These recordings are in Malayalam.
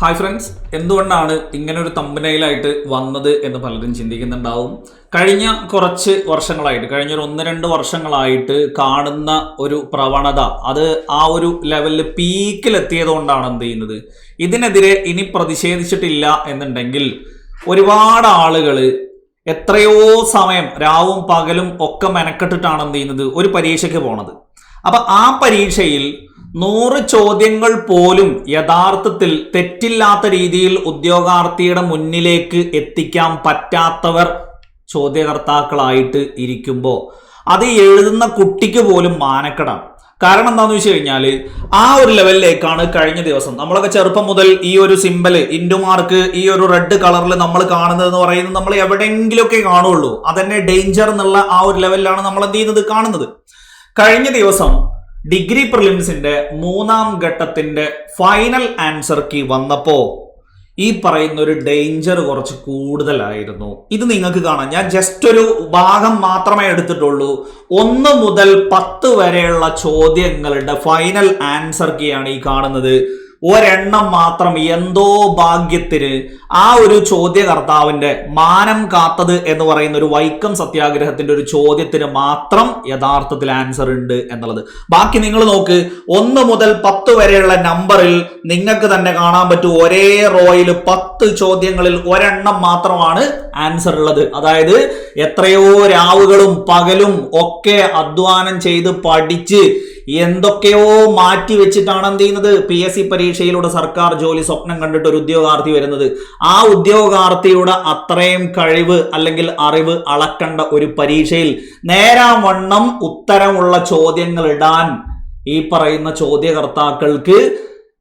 ഹായ് ഫ്രണ്ട്സ്, എന്തുകൊണ്ടാണ് ഇങ്ങനെ ഒരു തമ്പനയിലായിട്ട് വന്നത് എന്ന് പലരും ചിന്തിക്കുന്നുണ്ടാവും. കഴിഞ്ഞ കുറച്ച് വർഷങ്ങളായിട്ട്, കഴിഞ്ഞൊരു 1-2 വർഷങ്ങളായിട്ട് കാണുന്ന ഒരു പ്രവണത, അത് ആ ഒരു ലെവലിൽ പീക്കിലെത്തിയത് കൊണ്ടാണ് എന്ത് ചെയ്യുന്നത്. ഇതിനെതിരെ ഇനി പ്രതിഷേധിച്ചിട്ടില്ല എന്നുണ്ടെങ്കിൽ ഒരുപാട് ആളുകൾ എത്രയോ സമയം രാവും പകലും ഒക്കെ മെനക്കെട്ടിട്ടാണ് എന്ത് ചെയ്യുന്നത്, ഒരു പരീക്ഷയ്ക്ക് പോണത്. അപ്പൊ ആ പരീക്ഷയിൽ 100 ചോദ്യങ്ങൾ പോലും യഥാർത്ഥത്തിൽ തെറ്റില്ലാത്ത രീതിയിൽ ഉദ്യോഗാർത്ഥിയുടെ മുന്നിലേക്ക് എത്തിക്കാൻ പറ്റാത്തവർ ചോദ്യകർത്താക്കളായിട്ട് ഇരിക്കുമ്പോൾ അത് എഴുതുന്ന കുട്ടിക്ക് പോലും മാനക്കെടാം. കാരണം എന്താണെന്ന് വെച്ച് കഴിഞ്ഞാൽ ആ ഒരു ലെവലിലേക്കാണ് കഴിഞ്ഞ ദിവസം നമ്മളൊക്കെ ചെറുപ്പം മുതൽ ഈ ഒരു സിമ്പല് ഇൻഡു മാർക്ക് ഈ ഒരു റെഡ് കളറിൽ നമ്മൾ കാണുന്നത് എന്ന് പറയുന്നത് നമ്മൾ എവിടെയെങ്കിലുമൊക്കെ കാണുള്ളൂ. അതന്നെ ഡേഞ്ചർ എന്നുള്ള ആ ഒരു ലെവലിലാണ് നമ്മൾ എന്ത് ചെയ്യുന്നത്, കാണുന്നത്. കഴിഞ്ഞ ദിവസം ഡിഗ്രി പ്രിലിംസിന്റെ 3ാം ഘട്ടത്തിന്റെ ഫൈനൽ ആൻസർ കീ വന്നപ്പോ ഈ പറയുന്ന ഒരു ഡേഞ്ചർ കുറച്ച് കൂടുതലായിരുന്നു. ഇത് നിങ്ങൾക്ക് കാണാം. ഞാൻ ജസ്റ്റ് ഒരു ഭാഗം മാത്രമേ എടുത്തിട്ടുള്ളൂ. 1 മുതൽ 10 വരെയുള്ള ചോദ്യങ്ങളുടെ ഫൈനൽ ആൻസർ കീ ആണ് ഈ കാണുന്നത്. ഒരെണ്ണം മാത്രം എന്തോ ഭാഗ്യത്തിന് ആ ഒരു ചോദ്യകർത്താവിന്റെ മാനം കാത്തത് എന്ന് പറയുന്ന ഒരു വൈക്കം സത്യാഗ്രഹത്തിന്റെ ഒരു ചോദ്യത്തിന് മാത്രം യഥാർത്ഥത്തിൽ ആൻസർ ഉണ്ട് എന്നുള്ളത്. ബാക്കി നിങ്ങൾ നോക്ക്, 1 മുതൽ 10 വരെയുള്ള നമ്പറിൽ നിങ്ങൾക്ക് തന്നെ കാണാൻ പറ്റും ഒരേ റോയിൽ 10 ചോദ്യങ്ങളിൽ ഒരെണ്ണം മാത്രമാണ് ആൻസർ ഉള്ളത്. അതായത് എത്രയോ രാവുകളും പകലും ഒക്കെ അധ്വാനം ചെയ്ത് പഠിച്ച് എന്തൊക്കെയോ മാറ്റി വെച്ചിട്ടാണ് എന്ത് ചെയ്യുന്നത്, PSC പരീക്ഷയിലൂടെ സർക്കാർ ജോലി സ്വപ്നം കണ്ടിട്ട് ഒരു ഉദ്യോഗാർത്ഥി വരുന്നത്. ആ ഉദ്യോഗാർത്ഥിയുടെ അത്രയും കഴിവ് അല്ലെങ്കിൽ അറിവ് അളക്കേണ്ട ഒരു പരീക്ഷയിൽ നേരാവണ്ണം ഉത്തരമുള്ള ചോദ്യങ്ങൾ ഇടാൻ ഈ പറയുന്ന ചോദ്യകർത്താക്കൾക്ക്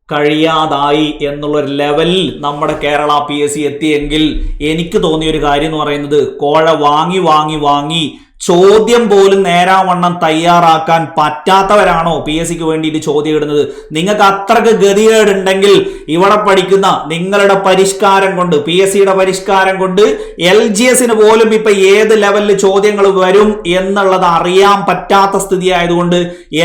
കഴിയാതായി എന്നുള്ളൊരു ലെവലിൽ നമ്മുടെ കേരള PSC എത്തിയെങ്കിൽ എനിക്ക് തോന്നിയൊരു കാര്യം എന്ന് പറയുന്നത്, കോഴ വാങ്ങി വാങ്ങി വാങ്ങി ചോദ്യം പോലും നേരാവണ്ണം തയ്യാറാക്കാൻ പറ്റാത്തവരാണോ PSCക്ക് വേണ്ടിയിട്ട് ചോദ്യം ഇടുന്നത്? നിങ്ങൾക്ക് അത്രക്ക് ഗതികേടുണ്ടെങ്കിൽ ഇവിടെ പഠിക്കുന്ന നിങ്ങളുടെ പരിഷ്കാരം കൊണ്ട്, PSCയുടെ പരിഷ്കാരം കൊണ്ട് LGSന് പോലും ഇപ്പൊ ഏത് ലെവലിൽ ചോദ്യങ്ങൾ വരും എന്നുള്ളത് അറിയാൻ പറ്റാത്ത സ്ഥിതി ആയതുകൊണ്ട്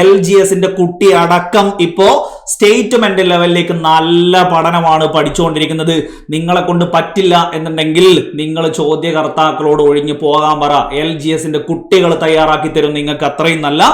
LGSന്റെ കുട്ടി അടക്കം ഇപ്പോ സ്റ്റേറ്റ്മെന്റ് ലെവലിലേക്ക് നല്ല പഠനമാണ് പഠിച്ചുകൊണ്ടിരിക്കുന്നത്. നിങ്ങളെ കൊണ്ട് പറ്റില്ല എന്നുണ്ടെങ്കിൽ നിങ്ങൾ ചോദ്യകർത്താക്കളോട് ഒഴിഞ്ഞു പോകാൻ പറ. LGSന്റെ കുട്ടികൾ തയ്യാറാക്കി തരും നിങ്ങൾക്ക് അത്രയും നല്ല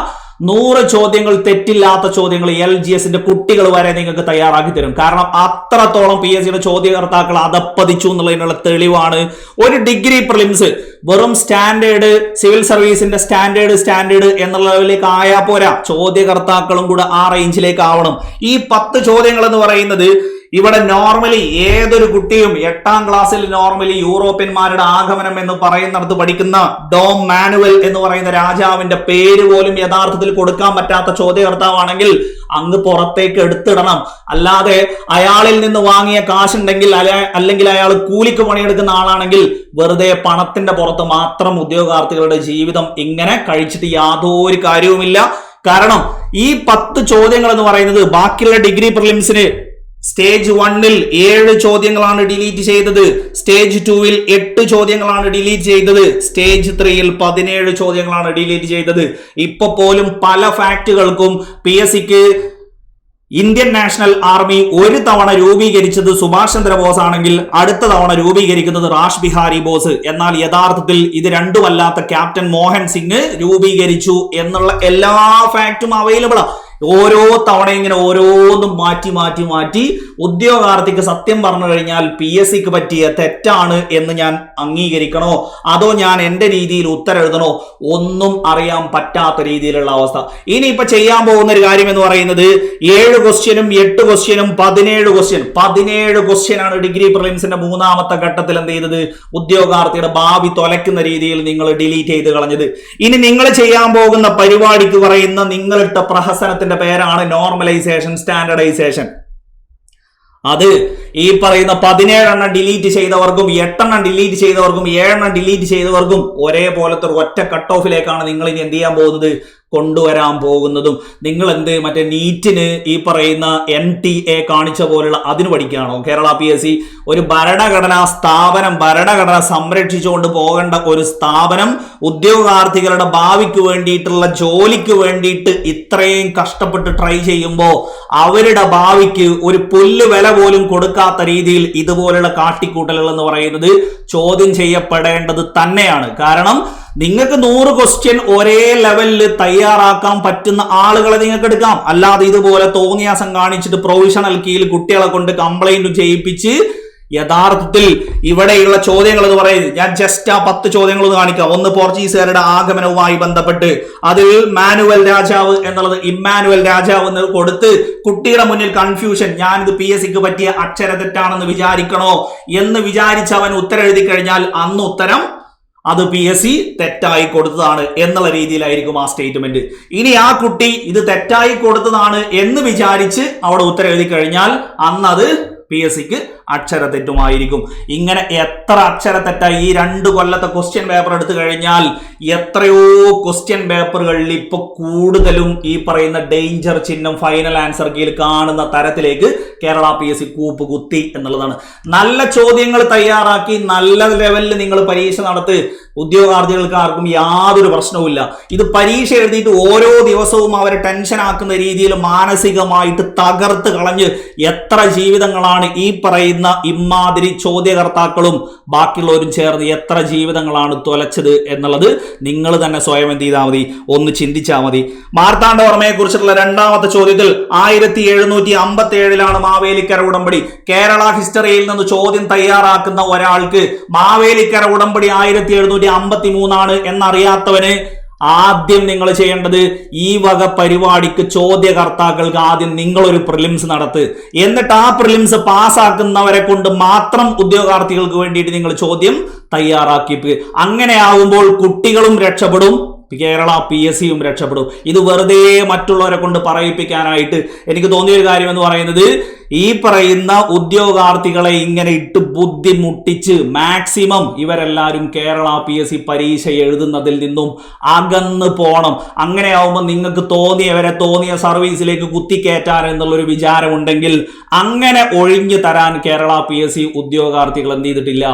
100 ചോദ്യങ്ങൾ, തെറ്റില്ലാത്ത ചോദ്യങ്ങൾ LGSന്റെ കുട്ടികൾ വരെ നിങ്ങൾക്ക് തയ്യാറാക്കി തരും. കാരണം അത്രത്തോളം PSCയുടെ ചോദ്യകർത്താക്കൾ അതപ്പതിച്ചു എന്നുള്ളതിനുള്ള തെളിവാണ്. ഒരു ഡിഗ്രി പ്രിലിംസ് വെറും സ്റ്റാൻഡേർഡ് സിവിൽ സർവീസിന്റെ സ്റ്റാൻഡേർഡ് എന്നുള്ള ലെവലിലേക്ക് ആയാൽ പോരാ, ചോദ്യകർത്താക്കളും കൂടെ ആ റേഞ്ചിലേക്ക് ആവണം. ഈ 10 ചോദ്യങ്ങൾ എന്ന് പറയുന്നത് ഇവിടെ നോർമലി ഏതൊരു കുട്ടിയും 8ാം ക്ലാസ്സിൽ നോർമലി യൂറോപ്യന്മാരുടെ ആഗമനം എന്ന് പറയുന്നിടത്ത് പഠിക്കുന്ന ഡോം മാനുവൽ എന്ന് പറയുന്ന രാജാവിന്റെ പേര് പോലും യഥാർത്ഥത്തിൽ കൊടുക്കാൻ പറ്റാത്ത ചോദ്യകർത്താവാണെങ്കിൽ അങ്ങ് പുറത്തേക്ക് എടുത്തിടണം. അല്ലാതെ അയാളിൽ നിന്ന് വാങ്ങിയ കാശുണ്ടെങ്കിൽ അല്ലെങ്കിൽ അയാൾ കൂലിക്ക് പണിയെടുക്കുന്ന ആളാണെങ്കിൽ വെറുതെ പണത്തിന്റെ പുറത്ത് മാത്രം ഉദ്യോഗാർത്ഥികളുടെ ജീവിതം ഇങ്ങനെ കഴിച്ചിട്ട് യാതൊരു കാര്യവുമില്ല. കാരണം ഈ 10 ചോദ്യങ്ങൾ എന്ന് പറയുന്നത് ബാക്കിയുള്ള ഡിഗ്രി പ്രിലിംസിന് സ്റ്റേജ് 1ൽ 7 ചോദ്യങ്ങളാണ് ഡിലീറ്റ് ചെയ്തത്, സ്റ്റേജ് 2ൽ 8 ചോദ്യങ്ങളാണ് ഡിലീറ്റ് ചെയ്തത്, സ്റ്റേജ് 3ൽ 17 ചോദ്യങ്ങളാണ് ഡിലീറ്റ് ചെയ്തത്. ഇപ്പൊ പോലും പല ഫാക്ടുകൾക്കും PSCക്ക് ഇന്ത്യൻ നാഷണൽ ആർമി ഒരു തവണ രൂപീകരിച്ചത് സുഭാഷ് ചന്ദ്രബോസ് ആണെങ്കിൽ അടുത്ത തവണ രൂപീകരിക്കുന്നത് റാഷ് ബിഹാരി ബോസ്. എന്നാൽ യഥാർത്ഥത്തിൽ ഇത് രണ്ടുമല്ലാത്ത ക്യാപ്റ്റൻ മോഹൻ സിംഗ് രൂപീകരിച്ചു എന്നുള്ള എല്ലാ ഫാക്റ്റും അവൈലബിളാണ്. ഓരോ തവണ ഇങ്ങനെ ഓരോന്നും മാറ്റി ഉദ്യോഗാർത്ഥിക്ക് സത്യം പറഞ്ഞു കഴിഞ്ഞാൽ PSCക്ക് പറ്റിയ തെറ്റാണ് എന്ന് ഞാൻ അംഗീകരിക്കണോ അതോ ഞാൻ എന്റെ രീതിയിൽ ഉത്തരം എഴുതണോ ഒന്നും അറിയാൻ പറ്റാത്ത രീതിയിലുള്ള അവസ്ഥ. ഇനിയിപ്പോ ചെയ്യാൻ പോകുന്ന ഒരു കാര്യം എന്ന് പറയുന്നത് 7 ക്വസ്റ്റ്യനും 8 ക്വസ്റ്റ്യനും 17 ക്വസ്റ്റ്യനാണ് ഡിഗ്രി പ്രിലിംസിന്റെ 3ാമത്തെ ഘട്ടത്തിൽ എന്ത് ചെയ്തത്, ഉദ്യോഗാർത്ഥിയുടെ ഭാവി തൊലയ്ക്കുന്ന രീതിയിൽ നിങ്ങൾ ഡിലീറ്റ് ചെയ്ത് കളഞ്ഞത്. ഇനി നിങ്ങൾ ചെയ്യാൻ പോകുന്ന പരിപാടിക്ക് പറയുന്ന നിങ്ങളിട്ട പ്രഹസനത്തിന്റെ പേരാണ് നോർമലൈസേഷൻ, സ്റ്റാൻഡർഡൈസേഷൻ. അത് ഈ പറയുന്ന 17 ഡിലീറ്റ് ചെയ്തവർക്കും 8 ഡിലീറ്റ് ചെയ്തവർക്കും 7 ഡിലീറ്റ് ചെയ്തവർക്കും ഒരേപോലത്തെ ഒറ്റ കട്ട് ഓഫിലേക്കാണ് നിങ്ങൾ ഇനി എന്ത് ചെയ്യാൻ പോകുന്നത്, കൊണ്ടുവരാൻ പോകുന്നതും. നിങ്ങൾ മറ്റേ നീറ്റിന് ഈ പറയുന്ന NTA കാണിച്ച പോലുള്ള അതിന് പഠിക്കുകയാണോ? കേരള PSC ഒരു ഭരണഘടനാ സ്ഥാപനം, ഭരണഘടന സംരക്ഷിച്ചുകൊണ്ട് പോകേണ്ട ഒരു സ്ഥാപനം ഉദ്യോഗാർത്ഥികളുടെ ഭാവിക്ക് വേണ്ടിയിട്ടുള്ള ജോലിക്ക് വേണ്ടിയിട്ട് ഇത്രയും കഷ്ടപ്പെട്ട് ട്രൈ ചെയ്യുമ്പോൾ അവരുടെ ഭാവിക്ക് ഒരു പുല്ല് വില പോലും കൊടുക്കാത്ത രീതിയിൽ ഇതുപോലുള്ള കാട്ടിക്കൂട്ടലുകൾ എന്ന് പറയുന്നത് ചോദ്യം ചെയ്യപ്പെടേണ്ടത് തന്നെയാണ്. കാരണം നിങ്ങൾക്ക് 100 ക്വസ്റ്റ്യൻ ഒരേ ലെവലിൽ തയ്യാറാക്കാൻ പറ്റുന്ന ആളുകളെ നിങ്ങൾക്ക് എടുക്കാം. അല്ലാതെ ഇതുപോലെ തോന്നിയാസം കാണിച്ചിട്ട് പ്രൊവിഷണൽ കീയിൽ കുട്ടികളെ കൊണ്ട് കംപ്ലൈന്റ് ചെയ്യിപ്പിച്ച് യഥാർത്ഥത്തിൽ ഇവിടെയുള്ള ചോദ്യങ്ങൾ എന്ന് പറയുന്നത് ഞാൻ ജസ്റ്റ് ആ 10 ചോദ്യങ്ങൾ കാണിക്കാം. ഒന്ന് പോർച്ചുഗീസുകാരുടെ ആഗമനവുമായി ബന്ധപ്പെട്ട്, അതിൽ മാനുവൽ രാജാവ് എന്നുള്ളത് ഇമ്മാനുവൽ രാജാവ് എന്ന് കൊടുത്ത് കുട്ടിയുടെ മുന്നിൽ കൺഫ്യൂഷൻ, ഞാനിത് PSCക്ക് പറ്റിയ അക്ഷര തെറ്റാണെന്ന് വിചാരിക്കണോ എന്ന് വിചാരിച്ച് അവൻ ഉത്തരം എഴുതി കഴിഞ്ഞാൽ അന്ന് ഉത്തരം അത് PSC തെറ്റായി കൊടുത്തതാണ് എന്നുള്ള രീതിയിലായിരിക്കും ആ സ്റ്റേറ്റ്മെന്റ്. ഇനി ആ കുട്ടി ഇത് തെറ്റായി കൊടുത്തതാണ് എന്ന് വിചാരിച്ച് അവിടെ ഉത്തരം എഴുതി കഴിഞ്ഞാൽ അന്നത് PSCക്ക് അക്ഷരത്തെറ്റുമായിരിക്കും. ഇങ്ങനെ എത്ര അക്ഷരത്തെറ്റായി ഈ 2 കൊല്ലത്തെ ക്വസ്റ്റ്യൻ പേപ്പർ എടുത്തു കഴിഞ്ഞാൽ എത്രയോ ക്വസ്റ്റ്യൻ പേപ്പറുകളിൽ ഇപ്പൊ കൂടുതലും ഈ പറയുന്ന ഡേഞ്ചർ ചിഹ്നം ഫൈനൽ ആൻസർ കീയിൽ കാണുന്ന തരത്തിലേക്ക് കേരള PSC കൂപ്പ് കുത്തി എന്നുള്ളതാണ്. നല്ല ചോദ്യങ്ങൾ തയ്യാറാക്കി നല്ല ലെവലിൽ നിങ്ങൾ പരീക്ഷ നടത്തി ഉദ്യോഗാർത്ഥികൾക്ക് ആർക്കും യാതൊരു പ്രശ്നവുമില്ല. ഇത് പരീക്ഷ എഴുതിയിട്ട് ഓരോ ദിവസവും അവരെ ടെൻഷൻ ആക്കുന്ന രീതിയിൽ മാനസികമായിട്ട് തകർത്ത് കളഞ്ഞ് എത്ര ജീവിതങ്ങളാണ് ഈ പറയുന്ന ഇമാതിരി ചോദ്യകർത്താക്കളും ബാക്കിയുള്ളവരും ചേർന്ന് എത്ര ജീവിതങ്ങളാണ് തുലച്ചത് എന്നുള്ളത് നിങ്ങൾ തന്നെ സ്വയം എന്ത് ചെയ്താൽ മതി, ഒന്ന് ചിന്തിച്ചാൽ മതി. മാർത്താണ്ഡവർമ്മയെ കുറിച്ചിട്ടുള്ള 2ാമത്തെ ചോദ്യത്തിൽ 1757 മാവേലിക്കര ഉടമ്പടി. കേരള ഹിസ്റ്ററിയിൽ നിന്ന് ചോദ്യം തയ്യാറാക്കുന്ന ഒരാൾക്ക് മാവേലിക്കര ഉടമ്പടി 1753 എന്നറിയാത്തവന് ആദ്യം നിങ്ങൾ ചെയ്യേണ്ടത് ഈ വക പരിപാടിക്ക് ചോദ്യകർത്താക്കൾക്ക് ആദ്യം നിങ്ങളൊരു പ്രിലിംസ് നടത്ത്. എന്നിട്ട് ആ പ്രിലിംസ് പാസ്സാക്കുന്നവരെ കൊണ്ട് മാത്രം ഉദ്യോഗാർത്ഥികൾക്ക് വേണ്ടിയിട്ട് നിങ്ങൾ ചോദ്യം തയ്യാറാക്കി. അങ്ങനെ ആവുമ്പോൾ കുട്ടികളും രക്ഷപ്പെടും, കേരള PSCയും രക്ഷപ്പെടും. ഇത് വെറുതെ മറ്റുള്ളവരെ കൊണ്ട് പറയിപ്പിക്കാനായിട്ട് എനിക്ക് തോന്നിയ ഒരു കാര്യം എന്ന് പറയുന്നത്, ഈ പറയുന്ന ഉദ്യോഗാർത്ഥികളെ ഇങ്ങനെ ഇട്ട് ബുദ്ധിമുട്ടിച്ച് മാക്സിമം ഇവരെല്ലാവരും കേരള PSC പരീക്ഷ എഴുതുന്നതിൽ നിന്നും അകന്ന് പോണം. അങ്ങനെ ആവുമ്പോൾ നിങ്ങൾക്ക് തോന്നിയ സർവീസിലേക്ക് കുത്തിക്കയറ്റാൻ എന്നുള്ളൊരു വിചാരമുണ്ടെങ്കിൽ അങ്ങനെ ഒഴിഞ്ഞു തരാൻ കേരള PSC ഉദ്യോഗാർത്ഥികൾ എന്ത് ചെയ്തിട്ടില്ല,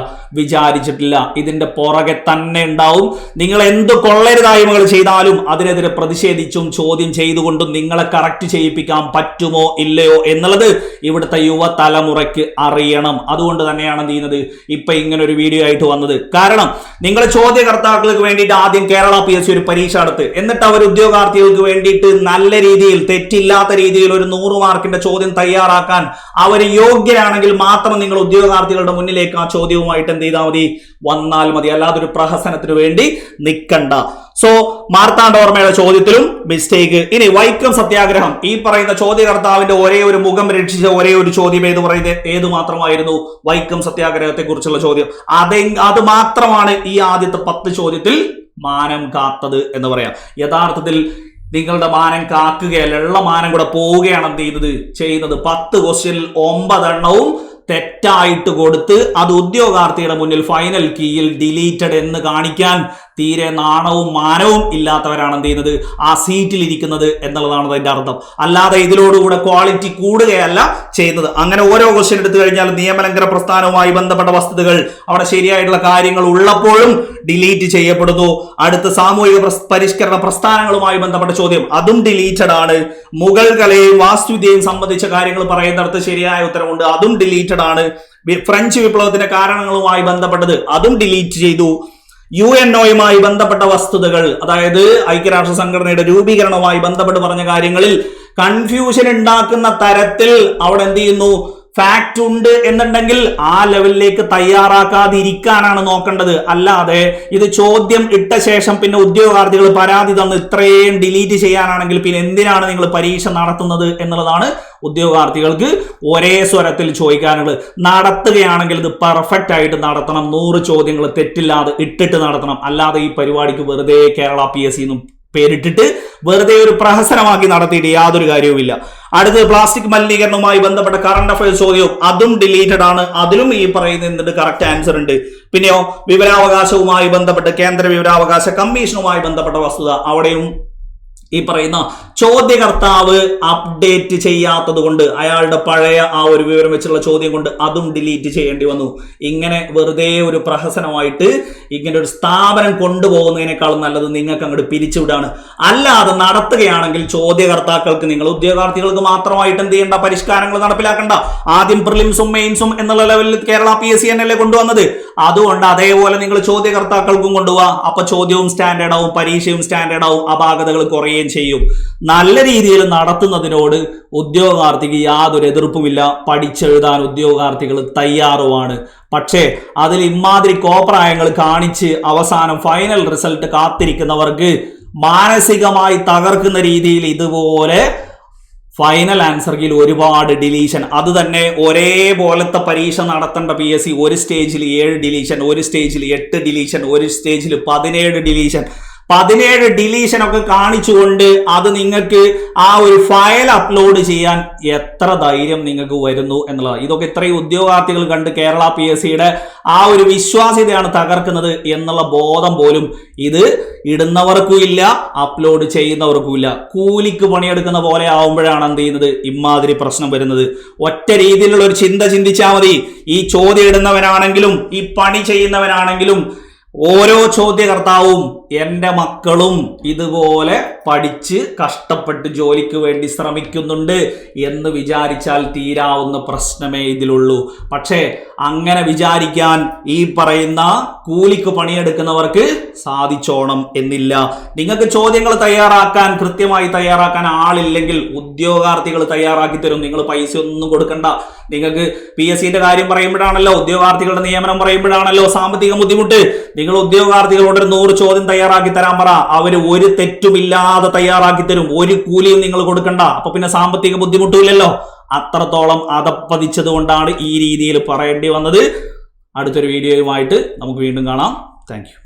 വിചാരിച്ചിട്ടില്ല. ഇതിന്റെ പുറകെ തന്നെ ഉണ്ടാവും. നിങ്ങൾ എന്ത് കൊള്ളരുതായ്മകൾ ചെയ്താലും അതിനെതിരെ പ്രതിഷേധിച്ചും ചോദ്യം ചെയ്തുകൊണ്ടും നിങ്ങളെ കറക്റ്റ് ചെയ്യിപ്പിക്കാൻ പറ്റുമോ ഇല്ലയോ എന്നുള്ളത് ഇവിടുത്തെ യുവതലമുറയ്ക്ക് അറിയണം. അതുകൊണ്ട് തന്നെയാണ് എന്ത് ചെയ്യുന്നത് ഇപ്പൊ ഇങ്ങനെ ഒരു വീഡിയോ ആയിട്ട് വന്നത്. കാരണം നിങ്ങൾ ചോദ്യകർത്താക്കൾക്ക് വേണ്ടിയിട്ട് ആദ്യം കേരള PSC ഒരു പരീക്ഷ നടത്ത്, എന്നിട്ട് അവർ ഉദ്യോഗാർത്ഥികൾക്ക് വേണ്ടിയിട്ട് നല്ല രീതിയിൽ തെറ്റില്ലാത്ത രീതിയിൽ ഒരു 100 മാർക്കിന്റെ ചോദ്യം തയ്യാറാക്കാൻ അവർ യോഗ്യരാണെങ്കിൽ മാത്രം നിങ്ങൾ ഉദ്യോഗാർത്ഥികളുടെ മുന്നിലേക്ക് ആ ചോദ്യവുമായിട്ട് എന്ത് ചെയ്താൽ മതി, വന്നാൽ മതി. അല്ലാതെ ഒരു പ്രഹസനത്തിന് വേണ്ടി നിൽക്കണ്ട. സോ മാർത്താണ്ഡവർമ്മയുടെ ചോദ്യത്തിലും മിസ്റ്റേക്ക്. ഇനി വൈക്കം സത്യാഗ്രഹം, ഈ പറയുന്ന ചോദ്യകർത്താവിന്റെ ഒരേ ഒരു മുഖം രക്ഷിച്ച ഒരേ ഒരു ചോദ്യം ഏത് മാത്രമായിരുന്നു? വൈക്കം സത്യാഗ്രഹത്തെ കുറിച്ചുള്ള ചോദ്യം. അത് മാത്രമാണ് ഈ ആദ്യത്തെ 10 ചോദ്യത്തിൽ മാനം കാത്തത് എന്ന് പറയാം. യഥാർത്ഥത്തിൽ നിങ്ങളുടെ മാനം കാക്കുകയല്ല, ഉള്ള മാനം കൂടെ പോവുകയാണ് എന്ത് ചെയ്യുന്നത്. 10 ക്വസ്റ്റ്യനിൽ 9 എണ്ണവും തെറ്റായിട്ട് കൊടുത്ത് അത് ഉദ്യോഗാർത്ഥിയുടെ മുന്നിൽ ഫൈനൽ കീയിൽ ഡിലീറ്റഡ് എന്ന് കാണിക്കാൻ തീരെ നാണവും മാനവും ഇല്ലാത്തവരാണ് എന്ത് ചെയ്യുന്നത്, ആ സീറ്റിൽ ഇരിക്കുന്നത് എന്നുള്ളതാണ് അതിന്റെ അർത്ഥം. അല്ലാതെ ഇതിലോടുകൂടെ ക്വാളിറ്റി കൂടുകയല്ല ചെയ്യുന്നത്. അങ്ങനെ ഓരോ ക്വസ്റ്റ്യൻ എടുത്തു കഴിഞ്ഞാൽ നിയമലംഘന പ്രസ്ഥാനവുമായി ബന്ധപ്പെട്ട വസ്തുതകൾ അവിടെ ശരിയായിട്ടുള്ള കാര്യങ്ങൾ ഉള്ളപ്പോഴും ഡിലീറ്റ് ചെയ്യപ്പെടുന്നു. അടുത്ത സാമൂഹിക പരിഷ്കരണ പ്രസ്ഥാനങ്ങളുമായി ബന്ധപ്പെട്ട ചോദ്യം, അതും ഡിലീറ്റഡ് ആണ്. മുഗൾ കലയും വാസ്തുവിദ്യയും സംബന്ധിച്ച കാര്യങ്ങൾ പറയുന്നിടത്ത് ശരിയായ ഉത്തരവുണ്ട്, അതും ഡിലീറ്റഡ് ആണ്. ഫ്രഞ്ച് വിപ്ലവത്തിന്റെ കാരണങ്ങളുമായി ബന്ധപ്പെട്ടത് അതും ഡിലീറ്റ് ചെയ്തു. UNOയുമായി ബന്ധപ്പെട്ട വസ്തുതകൾ, അതായത് ഐക്യരാഷ്ട്ര സംഘടനയുടെ രൂപീകരണവുമായി ബന്ധപ്പെട്ട് പറഞ്ഞ കാര്യങ്ങളിൽ കൺഫ്യൂഷൻ ഉണ്ടാക്കുന്ന തരത്തിൽ അവിടെ എന്ത് ചെയ്യുന്നു, ഫാക്ട് ഉണ്ട് എന്നുണ്ടെങ്കിൽ ആ ലെവലിലേക്ക് തയ്യാറാക്കാതിരിക്കാനാണ് നോക്കേണ്ടത്. അല്ലാതെ ഇത് ചോദ്യം ഇട്ട ശേഷം പിന്നെ ഉദ്യോഗാർത്ഥികൾ പരാതി തന്ന് ഇത്രയും ഡിലീറ്റ് ചെയ്യാനാണെങ്കിൽ പിന്നെ എന്തിനാണ് നിങ്ങൾ പരീക്ഷ നടത്തുന്നത് എന്നുള്ളതാണ് ഉദ്യോഗാർത്ഥികൾക്ക് ഒരേ സ്വരത്തിൽ ചോദിക്കാനുള്ളത്. നടത്തുകയാണെങ്കിൽ ഇത് പെർഫെക്റ്റ് ആയിട്ട് നടത്തണം, 100 ചോദ്യങ്ങൾ തെറ്റില്ലാതെ ഇട്ടിട്ട് നടത്തണം. അല്ലാതെ ഈ പരിപാടിക്ക് വെറുതെ കേരള PSC എന്നും പേരിട്ടിട്ട് വെറുതെ ഒരു പ്രഹസനമാക്കി നടത്തിയിട്ട് യാതൊരു കാര്യവുമില്ല. അടുത്ത് പ്ലാസ്റ്റിക് മലിനീകരണവുമായി ബന്ധപ്പെട്ട കറണ്ട് അഫയേഴ്സ് ചോദ്യവും അതും ഡിലീറ്റഡ് ആണ്. അതിലും ഈ പറയുന്ന കറക്റ്റ് ആൻസർ ഉണ്ട്. പിന്നെയോ വിവരാവകാശവുമായി ബന്ധപ്പെട്ട് കേന്ദ്ര വിവരാവകാശ കമ്മീഷനുമായി ബന്ധപ്പെട്ട വസ്തുത, അവിടെയും ഈ പറയുന്ന ചോദ്യകർത്താവ് അപ്ഡേറ്റ് ചെയ്യാത്തത് കൊണ്ട്, അയാളുടെ പഴയ ആ ഒരു വിവരം വെച്ചുള്ള ചോദ്യം കൊണ്ട് അതും ഡിലീറ്റ് ചെയ്യേണ്ടി വന്നു. ഇങ്ങനെ വെറുതെ ഒരു പ്രഹസനമായിട്ട് ഇങ്ങനെ ഒരു സ്ഥാപനം കൊണ്ടുപോകുന്നതിനേക്കാളും നല്ലത് നിങ്ങൾക്ക് അങ്ങോട്ട് പിരിച്ചുവിടാണ്. അല്ലാതെ നടത്തുകയാണെങ്കിൽ ചോദ്യകർത്താക്കൾക്ക്, നിങ്ങൾ ഉദ്യോഗാർത്ഥികൾക്ക് മാത്രമായിട്ട് എന്ത് ചെയ്യേണ്ട, പരിഷ്കാരങ്ങൾ നടപ്പിലാക്കണ്ട. ആദ്യം പ്രിലിംസും മെയിൻസും എന്നുള്ള ലെവലിൽ കേരള PSC എന്നല്ലേ കൊണ്ടുവന്നത്. അതുകൊണ്ട് അതേപോലെ നിങ്ങൾ ചോദ്യകർത്താക്കൾക്കും കൊണ്ടുപോവാ. അപ്പൊ ചോദ്യവും സ്റ്റാൻഡേർഡ് ആവും, പരീക്ഷയും സ്റ്റാൻഡേർഡ് ആവും, അപാകതകൾ കുറയുകയും ചെയ്യും. നല്ല രീതിയിൽ നടത്തുന്നതിനോട് ഉദ്യോഗാർത്ഥിക്ക് യാതൊരു എതിർപ്പുമില്ല. പഠിച്ചെഴുതാൻ ഉദ്യോഗാർത്ഥികൾ തയ്യാറുമാണ്. പക്ഷേ അതിൽ ഇമാതിരി കോപ്രായങ്ങൾ കാണിച്ച് അവസാനം ഫൈനൽ റിസൾട്ട് കാത്തിരിക്കുന്നവർക്ക് മാനസികമായി തകർക്കുന്ന രീതിയിൽ ഇതുപോലെ ഫൈനൽ ആൻസറിൽ ഒരുപാട് ഡിലീഷൻ, അത് തന്നെ ഒരേപോലത്തെ പരീക്ഷ നടത്തേണ്ട PSC ഒരു സ്റ്റേജിൽ 7 ഡിലീഷൻ, ഒരു സ്റ്റേജിൽ 8 ഡിലീഷൻ, ഒരു സ്റ്റേജിൽ 17 ഡിലീഷൻ, 17 ഡിലീഷൻ ഒക്കെ കാണിച്ചുകൊണ്ട് അത് നിങ്ങൾക്ക് ആ ഒരു ഫയൽ അപ്ലോഡ് ചെയ്യാൻ എത്ര ധൈര്യം നിങ്ങൾക്ക് വരുന്നു എന്നുള്ളത്. ഇതൊക്കെ ഇത്രയും ഉദ്യോഗാർത്ഥികൾ കണ്ട് കേരള PSCയുടെ ആ ഒരു വിശ്വാസ്യതയാണ് തകർക്കുന്നത് എന്നുള്ള ബോധം പോലും ഇത് ഇടുന്നവർക്കും ഇല്ല, അപ്ലോഡ് ചെയ്യുന്നവർക്കും ഇല്ല. കൂലിക്ക് പണിയെടുക്കുന്ന പോലെ ആവുമ്പോഴാണ് എന്ത് ചെയ്യുന്നത്, ഇമാതിരി പ്രശ്നം വരുന്നത്. ഒറ്റ രീതിയിലുള്ള ഒരു ചിന്ത ചിന്തിച്ചാൽ മതി. ഈ ചോദ്യം ഇടുന്നവനാണെങ്കിലും ഈ പണി ചെയ്യുന്നവനാണെങ്കിലും ഓരോ ചോദ്യകർത്താവും എൻ്റെ മക്കളും ഇതുപോലെ പഠിച്ച് കഷ്ടപ്പെട്ട് ജോലിക്ക് വേണ്ടി ശ്രമിക്കുന്നുണ്ട് എന്ന് വിചാരിച്ചാൽ തീരാവുന്ന പ്രശ്നമേ ഇതിലുള്ളൂ. പക്ഷേ അങ്ങനെ വിചാരിക്കാൻ ഈ പറയുന്ന കൂലിക്ക് പണിയെടുക്കുന്നവർക്ക് സാധിച്ചോണം എന്നില്ല. നിങ്ങൾക്ക് ചോദ്യങ്ങൾ തയ്യാറാക്കാൻ, കൃത്യമായി തയ്യാറാക്കാൻ ആളില്ലെങ്കിൽ ഉദ്യോഗാർത്ഥികൾ തയ്യാറാക്കി തരും. നിങ്ങൾ പൈസ ഒന്നും കൊടുക്കണ്ട. നിങ്ങൾക്ക് PSCന്റെ കാര്യം പറയുമ്പോഴാണല്ലോ, ഉദ്യോഗാർത്ഥികളുടെ നിയമനം പറയുമ്പോഴാണല്ലോ സാമ്പത്തിക ബുദ്ധിമുട്ട്. നിങ്ങൾ ഉദ്യോഗാർത്ഥികളോട് 100 ചോദ്യം തയ്യാറാക്കി തരാൻ പറ, അവര് ഒരു തെറ്റുമില്ലാതെ തയ്യാറാക്കി തരും. ഒരു കൂലിയും നിങ്ങൾ കൊടുക്കണ്ട. അപ്പൊ പിന്നെ സാമ്പത്തിക ബുദ്ധിമുട്ടില്ലല്ലോ. അത്രത്തോളം അതപ്പതിച്ചത് കൊണ്ടാണ് ഈ രീതിയിൽ പറയേണ്ടി വന്നത്. അടുത്തൊരു വീഡിയോയുമായിട്ട് നമുക്ക് വീണ്ടും കാണാം. Thank you.